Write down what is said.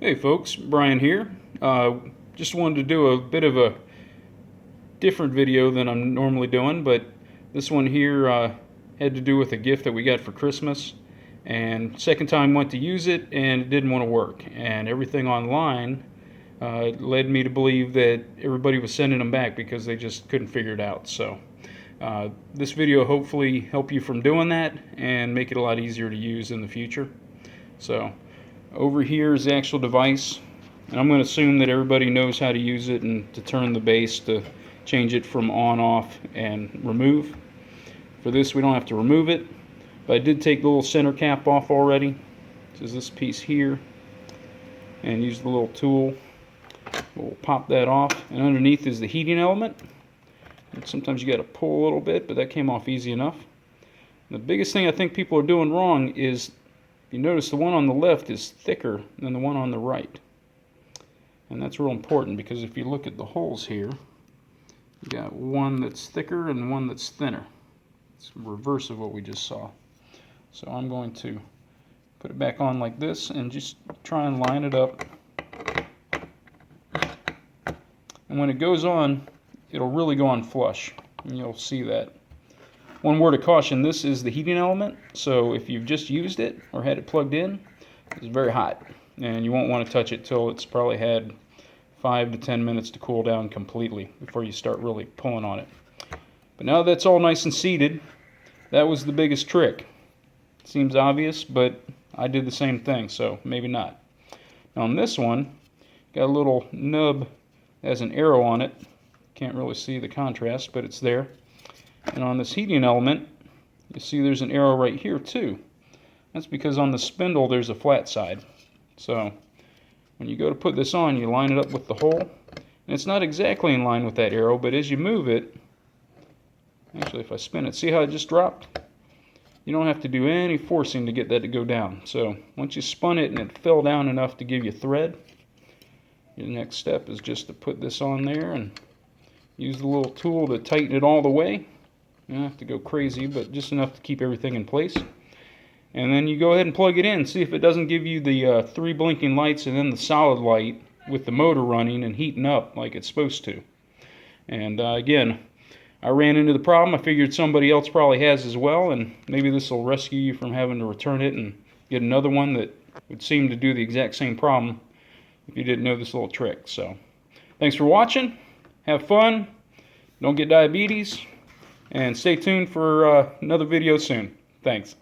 Hey folks, Brian here. Just wanted to do a bit of a different video than I'm normally doing, but this one here had to do with a gift that we got for Christmas, and second time went to use it and it didn't want to work, and everything online led me to believe that everybody was sending them back because they just couldn't figure it out. So this video hopefully help you from doing that and make it a lot easier to use in the future. So over here is the actual device, and I'm going to assume that everybody knows how to use it and to turn the base to change it from on, off, and remove. For this we don't have to remove it, but I did take the little center cap off already. This is this piece here, and use the little tool. We'll pop that off, and underneath is the heating element. And sometimes you got to pull a little bit, but that came off easy enough. The biggest thing I think people are doing wrong is, you notice the one on the left is thicker than the one on the right. And that's real important, because if you look at the holes here, you got one that's thicker and one that's thinner. It's the reverse of what we just saw. So I'm going to put it back on like this and just try and line it up. And when it goes on, it'll really go on flush, and you'll see that. One word of caution, this is the heating element, so if you've just used it or had it plugged in, it's very hot, and you won't want to touch it till it's probably had 5 to 10 minutes to cool down completely before you start really pulling on it. But now that's all nice and seated, that was the biggest trick. It seems obvious, but I did the same thing, so maybe not. Now on this one, got a little nub that has an arrow on it. Can't really see the contrast, but it's there. And on this heating element, you see there's an arrow right here too. That's because on the spindle there's a flat side. So when you go to put this on, you line it up with the hole. And it's not exactly in line with that arrow, but as you move it, actually if I spin it, see how it just dropped? You don't have to do any forcing to get that to go down. So once you spun it and it fell down enough to give you thread, your next step is just to put this on there and use the little tool to tighten it all the way. You don't have to go crazy, but just enough to keep everything in place. And then you go ahead and plug it in. See if it doesn't give you the 3 blinking lights and then the solid light with the motor running and heating up like it's supposed to. And again, I ran into the problem. I figured somebody else probably has as well, and maybe this will rescue you from having to return it and get another one that would seem to do the exact same problem if you didn't know this little trick. So thanks for watching. Have fun. Don't get diabetes. And stay tuned for another video soon. Thanks.